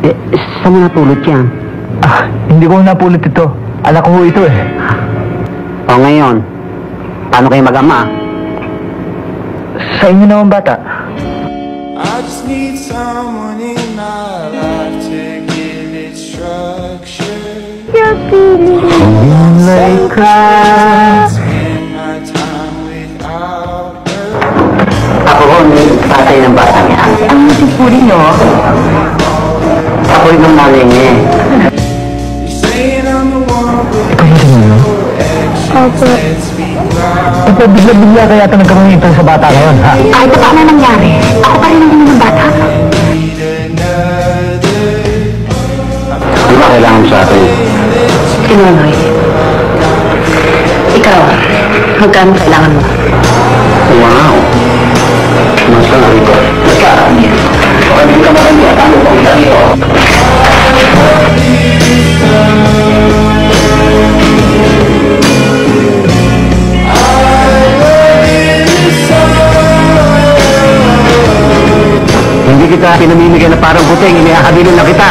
Saan mo napulot yan? Hindi ko napulot ito. Anak ko ito eh. O ngayon, paano kayo mag-ama? Sa inyo naman bata. I just need someone in my life to give it structure. You're feeling like Spend my time without her. Ako ho, tatay ng batang yan. Ang sipuri nyo. Ako rin ang nanay niya. You saying I'm the one with Ikaw ba rin yun? Opo. Ito, bigla-bigla kaya ito nagkaroon ito sa bata ngayon, ha? Kahit pa paano nangyari, ako pa rin ang ina ng bata. Di ba kailangan mo sa atin? Sinunoy. Ikaw, magkano kailangan mo? Wow! Masa na ito? Magkano? Baka hindi ka makanya. Paano kung isa ito? Hindi kita pinamimigay na parang puting, iniakabilin na kita.